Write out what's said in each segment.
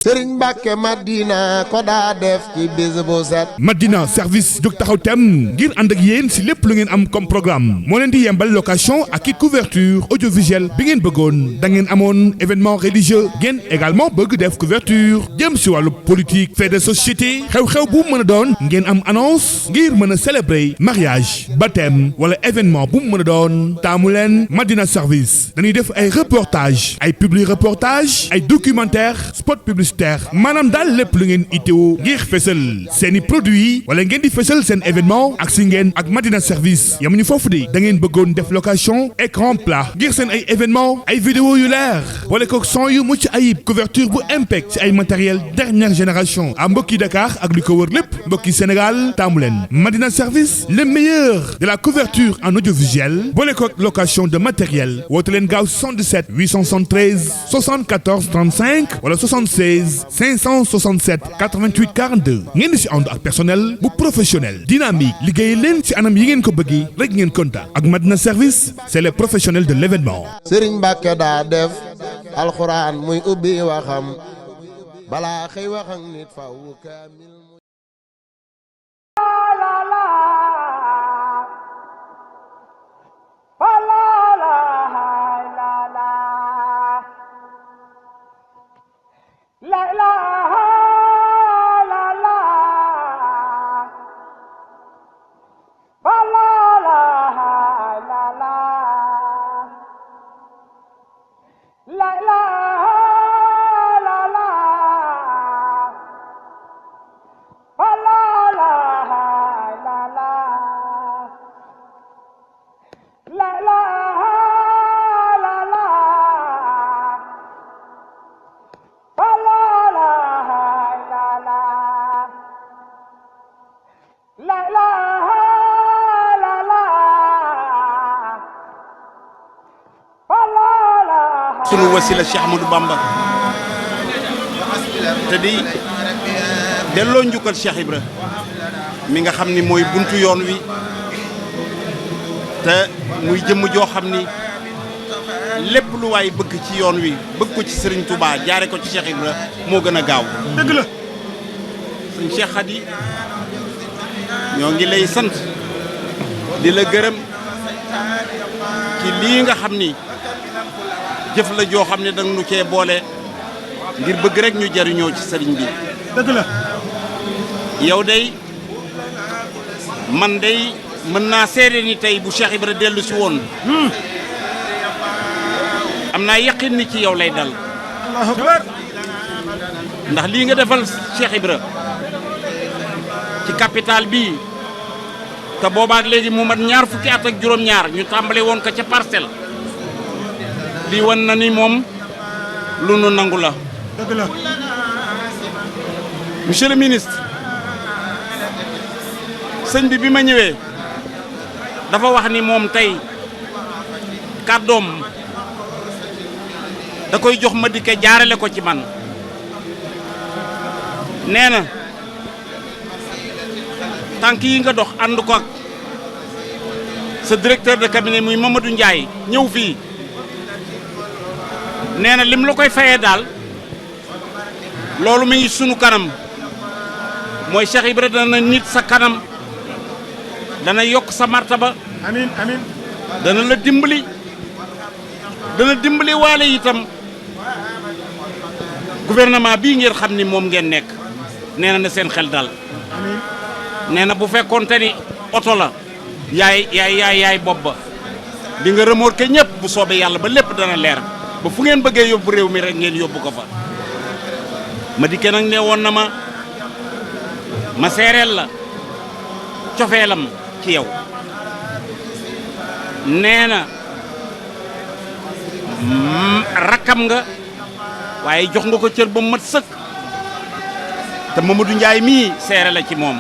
Sëriñ Mbàkke Madina ko daa def ci bis bu set. Madina service jóg taxaw tem ngir ànd ak yéen si lépp lu ngeen am comme programme moo leen di yembal location ak i couverture audiovisuelle bi ngeen bëggoon da ngeen amoon événement religieux ngeen également bëgg def couverture jëm si wàllu politique fait de société xew-xew bu mën a doon ngeen am annonce ngir mën a célébrer mariage baptême wala événement bu mu mën a doon taamu leen Madina service dañuy def ay reportage ay publi reportage ay documentaire spot publicitaire maanaam daal lépp lu ngeen itteewu ngir fësal seeni produits wala ngeen di fësal seen événement ak si ngeen ak Madina service yamuñu foofu de da ngeen bëggoon def location écran plat ngir seen ay événement ay vidéo yu leer wala ko son yu mucc ayib couverture bu impec ci ay matériel dernière génération à mbokki Dakar ak li ko wër lépp mbokki Sénégal taamu leen Madina service le meilleur de la couverture en audiovisuel boole ko location de matériel woote leen gaaw 77 873 74 35 wala 76 567 88 42 ngeen di si ànd ak personnel bu professionnel dynamique liggéey leen ci anam yi ngeen ko bëggee rek ngeen kontaan ak Madina service c'est les professionnels de l'événement. Sëriñ Mbàkke daa def alxuraan muy ubbi waxam balaa xëy wax ak nit faw kaamil. sunu wasila Cheikh Ahmadou Bamba te di delloo njukkal Cheikh Ibra mi nga xam ni mooy buntu yoon wi te muy jëmm joo xam ni lépp lu waay bëgg ci yoon wi bëgg ko ci Serigne Touba jaare ko ci Cheikh Ibra moo gën a gaaw. dëgg la sëñ Cheikh Khady ñoo ngi lay sant di la gërëm ci lii nga xam ni jëf la joo xam ne danga nu cee boole ngir bëgg rek ñu jariñoo ci sëriñ bi. dëgg la yow day man day mën naa seede ni tey bu Cheikh Ibra dellu si woon am naa yaqin ni ci yow lay dal. Allahu akbar ndax lii nga defal Cheikh Ibra ci capital bii te boobaak léegi mu mat ñaar fukki at ak juróom-ñaar ñu tàmbale woon ko ca Parcelles. lii wan na ni moom lu nu nangu la. dëgg la monsieur le ministre sëñ bi ma ñëwee dafa wax ni moom tey kàddoom da koy jox ma dikke jaarale ko ci man nee na tànk yi nga dox ànd ko ak sa directeur de cabinet muy Mamadou Ndiaye ñëw fii. nee na lim la koy fayee daal loolu mi ngi sunu kanam mooy Cheikh Ibra dana nit sa kanam dana yokk sa martaba. amiin amiin dana la dimbali waale itam gouvernement bii ngeen xam ni moom ngeen nekk nee na seen xel dal. amiin nee na bu fekkoonte ni oto la yaay bopp ba di nga remorqué ñëpp bu soobee yàlla ba lépp dana leer. ba fu ngeen bëggee yóbbu réew mi rek ngeen yóbbu ko fa ma dikkee nag ne woon na ma seereel la cofeelam ci yow nee na rakkam nga waaye jox nga ko cër ba mu mat sëkk te Mamadou Ndiaye mii seere la ci moom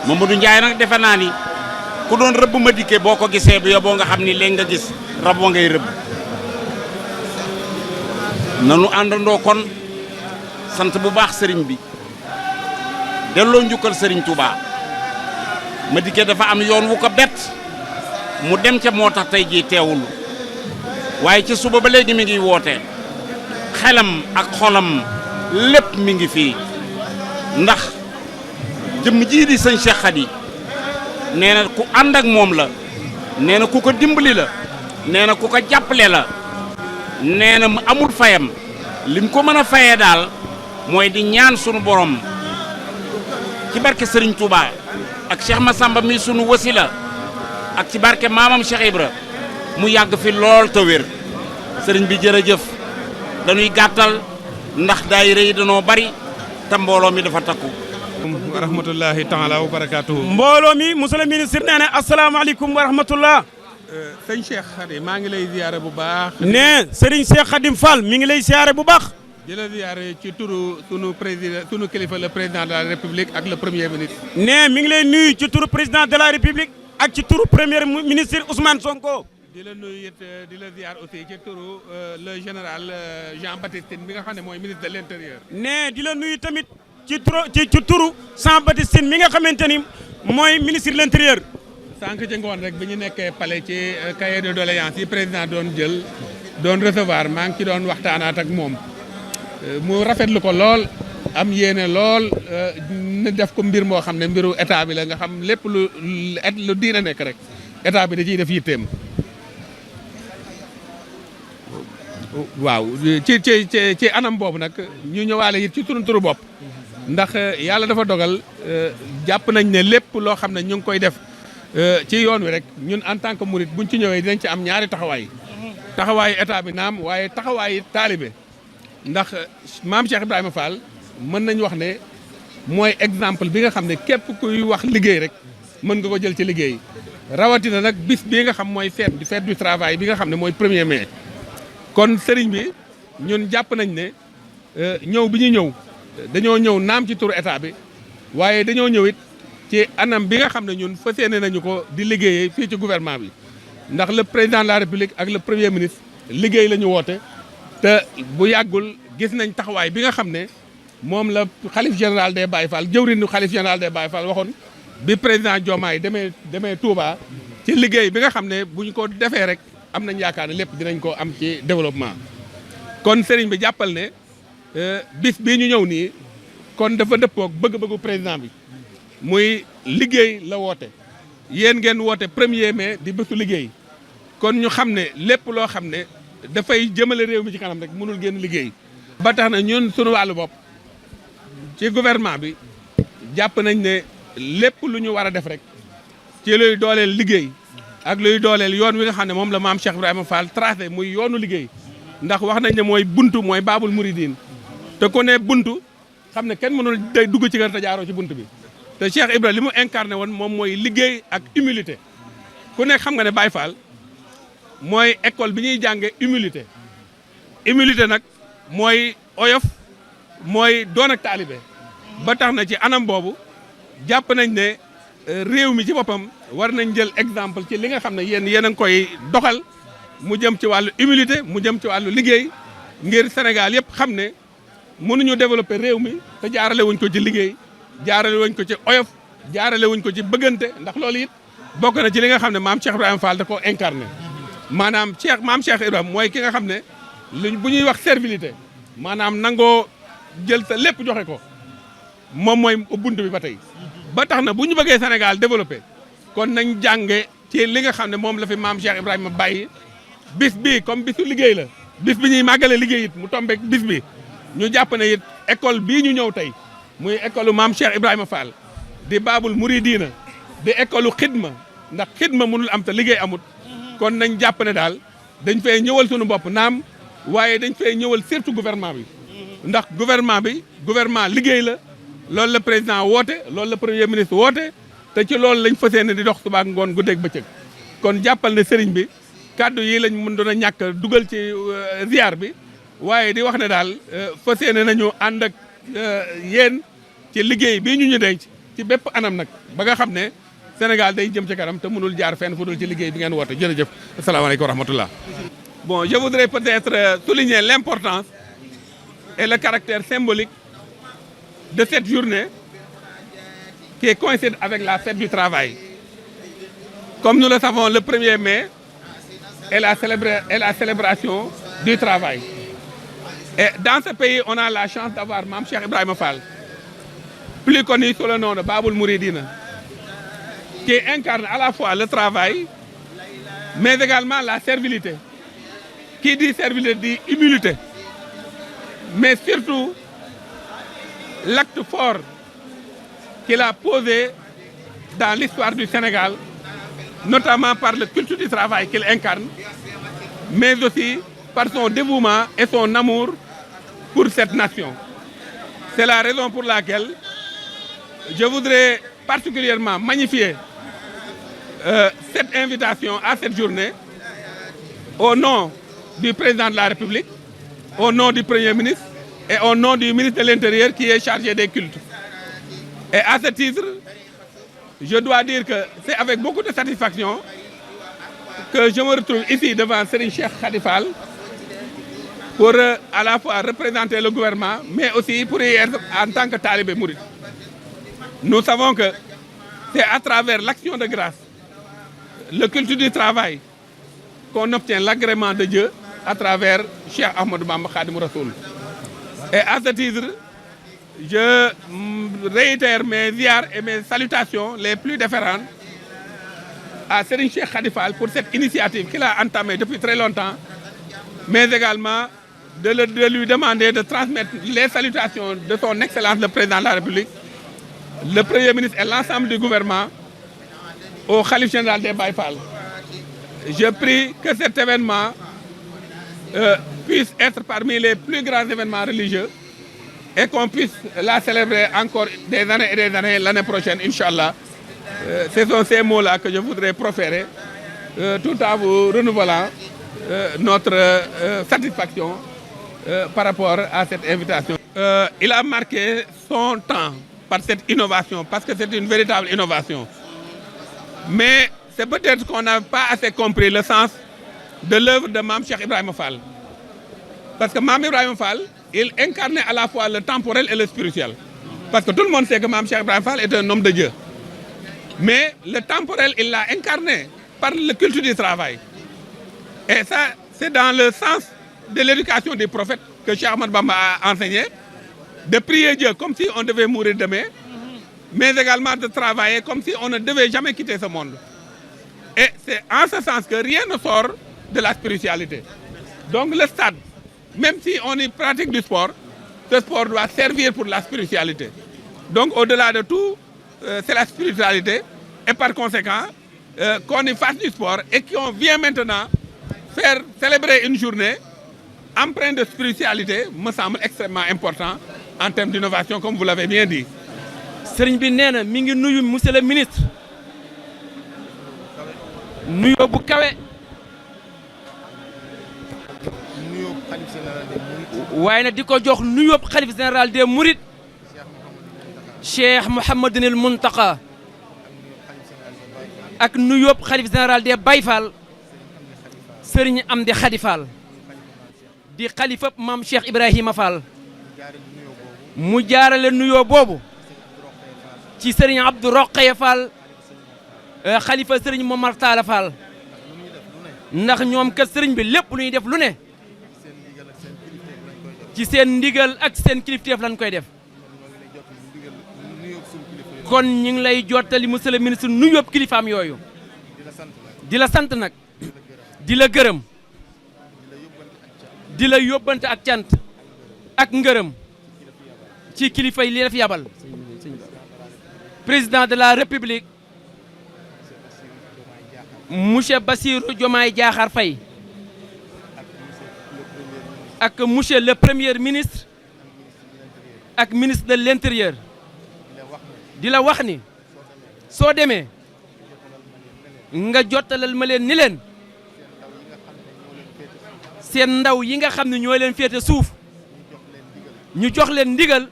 Mamadou Ndiaye nag defe naa ni ku doon rëbb ma dikkee boo ko gisee bu yoboo nga xam ni léegi nga gis rab wa ngay rëbb. nanu àndandoo kon sant bu baax sëriñ bi delloo njukkal sëriñ Touba ma dikkee dafa am yoon wu ko bett mu dem ca moo tax tey jii teewul waaye ci suba ba léegi mi ngi woote xelam ak xolam lépp mi ngi fii ndax jëmm jii di sëñ Cheikh Khady nee na ku ànd ak moom la nee na ku ko dimbali la nee na ku ko jàppale la nee na mu amul fayam lim ko mën a fayee daal mooy di ñaan sunu borom ci barke Serigne Touba ak Cheikh Massamba mi sunu wasila ak ci barke maamam Cheikh Ibra mu yàgg fi lool te wér sëriñ bi jërëjëf dañuy gàttal ndax daayira yi danoo bari te mbooloo mi dafa takku. wa rahmatullahi taala wa barakaatuhu. mbooloo mi monsieur le ministre nee na asalaamaaleykum wa rahmatullah. sëñ Cheikh Khady maa ngi lay ziyaare bu baax. ne Serigne Cheikh Khadim Fall mi ngi lay ziyaare bu baax. di la ziyaare ci turu sunu président sunu kilifa le président de la république ak le premier ministre. ne mi ngi lay nuyu ci turu président de la république ak ci turu premier ministre Ousmane Sonko. di la nuyu it di la ziyaar aussi ci turu le général Jean Baptiste Tine bi nga xam ne mooy ministre de l' intérieur. ne di la nuyu tamit ci turu Jean Baptiste Tine mi nga xamante ni mooy ministre de l' intérieur. sànq ci ngoon rek bi ñu nekkee palais ci cahier de doléance yi président doon jël doon recevoir maa ngi ci doon waxtaanaat ak moom mu rafetlu ko lool am yéene lool ne def ko mbir moo xam ne mbiru état bi la nga xam lépp lu diina nekk rek état bi da ciy def yitteem. waaw ci anam boobu nag ñu ñëwaale it ci turu bopp ndax yàlla dafa dogal jàpp nañ ne lépp loo xam ne ñu ngi koy def ci yoon wi rek ñun en tant que murid buñ ci ñëwee dinañ ci am ñaari taxawaay taxawaayu état bi naam waaye taxawaayu taalibe ndax maam Cheikh Ibrahima Fall mën nañ wax ne mooy exemple bi nga xam ne képp kuy wax liggéey rek mën nga ko jël ci liggéey rawatina nag bis bii nga xam mooy fête du travail bi nga xam ne mooy 1er mai. kon sëriñ bi ñun jàpp nañ ne ñëw bi ñu ñëw dañoo ñëw naam ci turu état bi waaye dañoo ñëw it ci anam bi nga xam ne ñun fas yéene nañu ko di liggéeyee fii ci gouvernement bi ndax le président de la république ak le premier ministre liggéey la ñu woote te bu yàggul gis nañ taxawaay bi nga xam ne moom la xalif général des Baye Fall jëwriñu xalif général des Baye Fall waxoon bi président Diomaye demee Touba ci liggéey bi nga xam ne bu ñu ko defee rek am nañ yaakaar ne lépp dinañ ko am ci développement. kon sëriñ bi jàppal ne bis bii ñu ñëw nii kon dafa dëppoog bëgg-bëggu président bi muy liggéey la woote yéen ngeen woote 1er mai di bésu liggéey kon ñu xam ne lépp loo xam ne dafay jëmale réew mi ci kanam rek mënul génn liggéey. ba tax na ñun sunu wàllu bopp ci gouvernement bi jàpp nañ ne lépp lu ñu war a def rek ci luy dooleel liggéey ak luy dooleel yoon wi nga xam ne moom la maam Cheikh Ibrahima Fall tracé muy yoonu liggéey ndax wax nañ ne mooy buntu mooy baabul muridin te ku ne buntu xam ne kenn mënul day dugg ci kër te jaaroo ci buntu bi te Cheikh Ibrahima li mu incarné woon moom mooy liggéey ak humilité ku nekk xam nga ne Baye Fall mooy école bi ñuy jànge humilité nag mooy oyof mooy doon ak taalibe ba tax na ci anam boobu jàpp nañ ne réew mi ci boppam war nañ jël exemple ci li nga xam ne yéen a ngi koy doxal mu jëm ci wàllu humilité mu jëm ci wàllu liggéey ngir Sénégal yëpp xam ne mënuñu développer réew mi te jaarale wuñ ko ci liggéey jaarale wuñ ko ci oyof jaarale wuñ ko ci bëggante ndax loolu it bokk na ci li nga xam ne maam Cheikh Ibrahima Fall da koo incarné maanaam maam Cheikh Ibrahima mooy ki nga xam ne bu ñuy wax servilité maanaam nangoo jël sa lépp joxe ko moom mooy bunt bi ba tey ba tax na bu ñu bëggee Sénégal développé kon nañ jànge ci li nga xam ne moom la fi maam Cheikh Ibrahima bàyyi bis bii comme bisu liggéey la bis bi ñuy màggale liggéey it mu tombeek bis bi ñu jàpp ne it école bii ñu ñëw tey muy école maam Cheikh Ibrahima Fall di baabul muridina di école xidma ndax xidma mënul am te liggéey amut kon nañ jàpp ne daal dañ fee ñëwal suñu bopp naam waaye dañ fee ñëwal surtout gouvernement bi ndax gouvernement liggéey la loolu la président woote loolu la premier ministre woote te ci loolu lañ fas yéene di dox suba ak ngoon guddeeg bëccëg kon jàppal ne sëriñ bi kàddu yi lañ mën doon a ñàkk dugal ci ziar bi waaye di wax ne daal fas yéene nañu ànd ak yéen ci liggéey bii ñu denc ci bépp anam nag ba nga xam ne Sénégal day jëm ci kanam te mënul jaar fenn fu dul ci liggéey bi ngeen woote jërëjëf asalaamaaleykum wa rahmatullah. Bon, je voudrais peut-être souligner l'importance et le caractère symbolique de cette journée qui coïncide avec la fête du travail. Comme nous le savons, le 1er mai est la célébration du travail. Et dans ce pays, on a la chance d'avoir Mame Cheikh Ibrahima Fall, plus connu sous le nom de Baboul Mouridina, qui incarne à la fois le travail, mais également la servilité. Qui dit servilité dit humilité. Mais surtout, l'acte fort qu'il a posé dans l'histoire du Sénégal, notamment par le culte du travail qu'il incarne, mais aussi par son dévouement et son amour pour cette nation. C'est la raison pour laquelle je voudrais particulièrement magnifier cette invitation à cette journée au nom du président de la République, au nom du Premier ministre et au nom du ministre de l'Intérieur qui est chargé des cultes. Et à ce titre, je dois dire que c'est avec beaucoup de satisfaction que je me retrouve ici devant Serigne Cheikh Khady Fall pour à la fois représenter le gouvernement, mais aussi pour y être en tant que talibé mouride. Nous savons que c'est à travers l'action de grâce, le culte du travail, qu'on obtient l'agrément de Dieu à travers Cheikh Ahmadou Bamba Khadim Rassoul. Et à ce titre, je réitère mes ziars et mes salutations les plus déférentes à Serigne Cheikh Khady Fall pour cette initiative qu'il a entamée depuis très longtemps, mais également de lui demander de transmettre les salutations de son Excellence le Président de la République, le Premier ministre et l'ensemble du gouvernement au Khalife général des Baye Fall. Je prie que cet événement puisse être parmi les plus grands événements religieux et qu'on puisse la célébrer encore des années et des années l'année prochaine, Inch'Allah. Ce sont ces mots-là que je voudrais proférer tout en vous renouvelant notre satisfaction par rapport à cette invitation. Il a marqué son temps par cette innovation, parce que c'est une véritable innovation. Mais c'est peut-être qu'on n'a pas assez compris le sens de l'œuvre de Mame Cheikh Ibrahima Fall. Parce que Mame Ibrahima Fall, il incarnait à la fois le temporel et le spirituel. Parce que tout le monde sait que Mame Cheikh Ibrahima Fall est un homme de Dieu. Mais le temporel, il l'a incarné par le culte du travail. Et ça, c'est dans le sens de l'éducation des prophètes que Cheikh Ahmadou Bamba a enseigné, de prier Dieu comme si on devait mourir demain, mais également de travailler comme si on ne devait jamais quitter ce monde. Et c'est en ce sens que rien ne sort de la spiritualité. Donc le stade, même si on y pratique du sport, ce sport doit servir pour la spiritualité. Donc au-delà de tout, c'est la spiritualité. Et par conséquent, qu'on y fasse du sport et qu'on vient maintenant faire célébrer une journée empreinte de spiritualité me semble extrêmement important en termes d'innovation, comme vous l'avez bien dit. sëriñ bi nee na mi ngi nuyu monsieur le ministre nuyoo bu kawe waaye nag di ko jox nuyoo xalif général des Mourides Cheikh Mouhamadoul Mountakha ak nuyoo xalif général des Baye Fall sëriñ Amdi Khady Fall di xalifab Mame Cheikh Ibrahima Fall mu jaarale nuyoo boobu ci sëriñ Abdou Rokhaya Fall xalifa sëriñ Momar Talla Fall ndax ñoom kat sëriñ bi lépp lu ñuy def lu ne ci seen ndigal ak seen kilifteef lañ koy def kon ñu ngi lay jottali monsieur le ministre nuyoo kilifaam yooyu di la sant nag di la gërëm di la yóbbante ak cant ak ngërëm ci kilifa yi li la fi yabal président de la république monsieur Bassirou Diomaye Diakhar Faye ak monsieur le premier ministre ak ministre de l'intérieur di la wax ni soo demee nga jottalal ma leen ni leen seen ndaw yi nga xam ne ñoo leen féete suuf ñu jox leen ndigal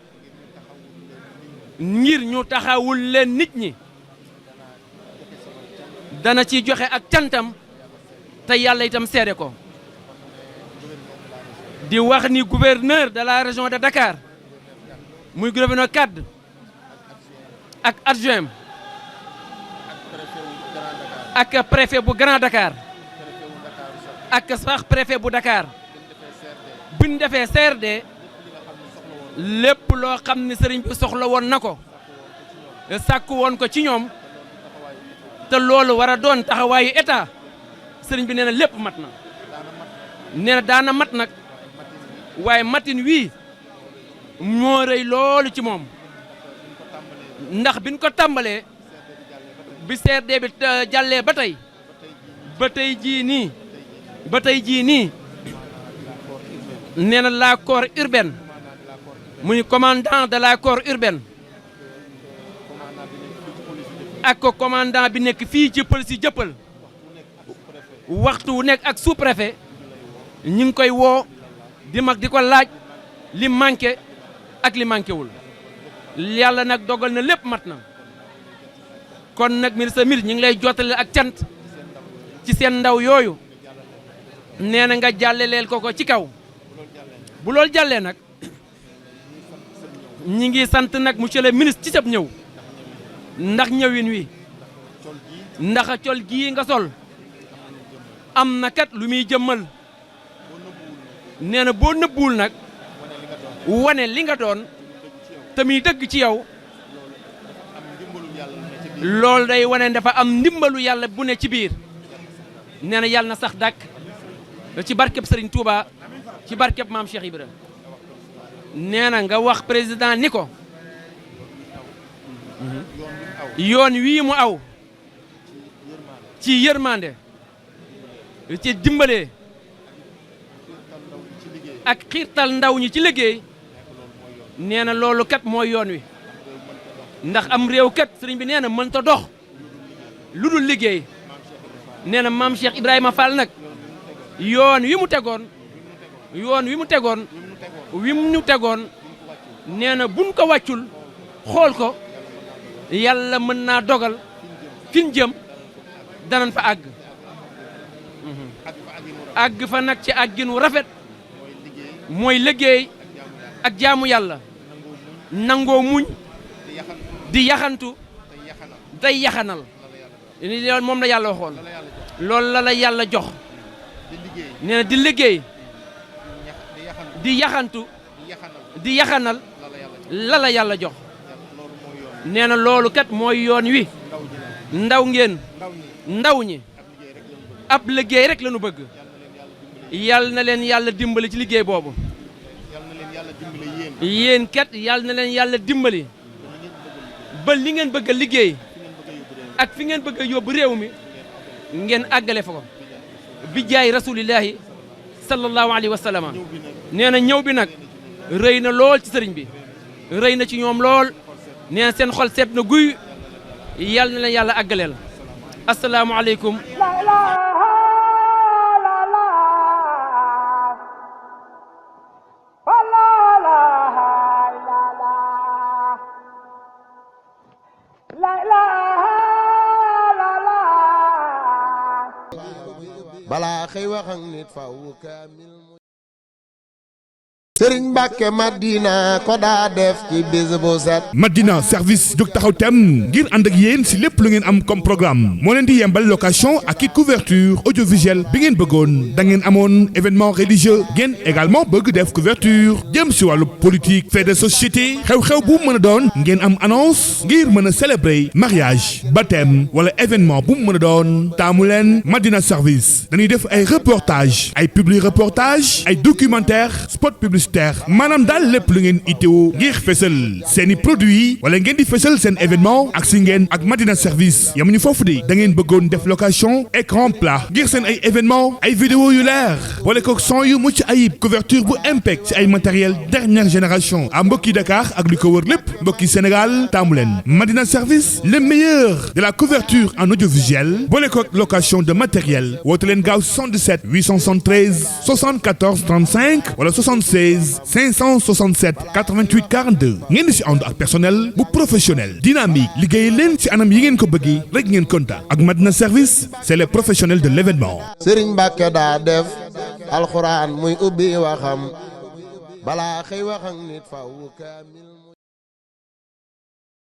ngir ñu taxawul leen nit ñi dana ci joxe ak cantam te yàlla itam seede ko di wax ni gouverneur de la région de Dakar muy gouverneur Kàdd ak adjoint ak préfet bu Grand Dakar ak sax préfet bu Dakar buñ defee CRD lépp loo xam ne sëriñ bi soxla woon na ko sàkku woon ko ci ñoom te loolu war a doon taxawaayu état sëriñ bi nee na lépp mat na nee na daana mat nag waaye matin wii moo rëy loolu ci moom ndax biñ ko tàmbalee bi CRD bi jàllee ba tey jii nii nee na la corps urbaine muy commandant de la corps urbaine ak ko commandant bi nekk fii ci police yi jëppal waxtu wu nekk ak sous-préfet ñu ngi koy woo di mag di ko laaj li manqué ak li manqué wul yàlla nag dogal na lépp mat na kon nag ministre ñu ngi lay jottale ak cant ci seen ndaw yooyu nee na nga jàllaleel ko ci kaw bu loolu jàllee nag ñi ngi sant nag monsieur le ministre ci sab ñëw ndax ñëwin wi ndax col gii nga sol am na kat lu muy jëmmal nee na boo nëbbuwul nag wane li nga doon te muy dëgg ci yow loolu day wane dafa am ndimbalu yàlla bu ne ci biir nee na yàlla na sax dàkk ci barkeb Serigne Touba ci barkeb maam Cheikh Ibra nee na nga wax président ni ko yoon wii mu aw ci yërmande ci dimbalee ak xiirtal ndaw ñi ci liggéey nee na loolu kat mooy yoon wi ndax am réew kat sëriñ bi nee na mënta dox lu dul liggéey nee na maam Cheikh Ibrahima Fall nag yoon wi mu tegoon nee na buñ ko wàccul xool ko yàlla mën naa dogal fin jëm danañ fa àgg fa nag ci àggin wu rafet mooy liggéey ak jaamu yàlla nangoo muñ di yaxantu day yaxanal loolu moom la yàlla waxoon loolu la yàlla jox nee na di liggéey di yaxantu di yaxanal la yàlla jox nee na loolu kat mooy yoon wi ndaw ñi ab liggéey rek la ñu bëgg yal na leen yàlla dimbali ci liggéey boobu yéen kat yal na leen yàlla dimbali ba li ngeen bëgg a liggéey ak fi ngeen bëgg a yóbbu réew mi ngeen àggale fa ko bi jaay rasulillahi sallallahu alayhi wa sallam nee na ñëw bi nag rëy na lool ci sëriñ bi rëy na ci ñoom lool nee na seen xol seet na guy yal na leen yàlla àggaleel asalaamualeykum. balaa xëy wax ak nit faw kaamil Sëriñ Mbàkke Madina ko daa def ci bis bu set. Madina service jóg taxaw tem ngir ànd ak yéen si lépp lu ngeen am comme programme moo leen di yembal location ak i couverture audiovisuelle bi ngeen bëggoon da ngeen amoon événement religieux ngeen également bëgg def couverture jëm si wàllu politique fait de société xew-xew bu mën a doon ngeen am annonce ngir mën a célébrer mariage baptême wala événement bu mën a doon taamu leen Madina service dañuy def ay reportage ay publi reportage ay documentaire spot publicitaire maanaam daal lépp lu ngeen itteewu ngir fësal seeni produit wala ngeen di fësal seen événement ak si ngeen ak Madina service yamuñu foofu de da ngeen bëggoon def location écran plat ngir seen ay événement ay vidéo yu leer boole ko son yu mucc ayib couverture bu impact ci ay matériel dernière génération à mbokki Dakar ak li ko wër lépp mbokki Sénégal taamu leen Madina service le meilleur de la couverture en audiovisuel boole ko location de matériel woote leen gaaw 77 873 74 35 wala 76 567 88 42 ngeen di si ànd ak personnel bu professionnel dynamique liggéey leen ci anam yi ngeen ko bëggee rek ngeen kontaan ak Madina service c'est les professionnels de l'événement. Sëriñ Mbàkke daa def alxuraan muy ubbi waxam balaa xëy wax ak nit faw kaamil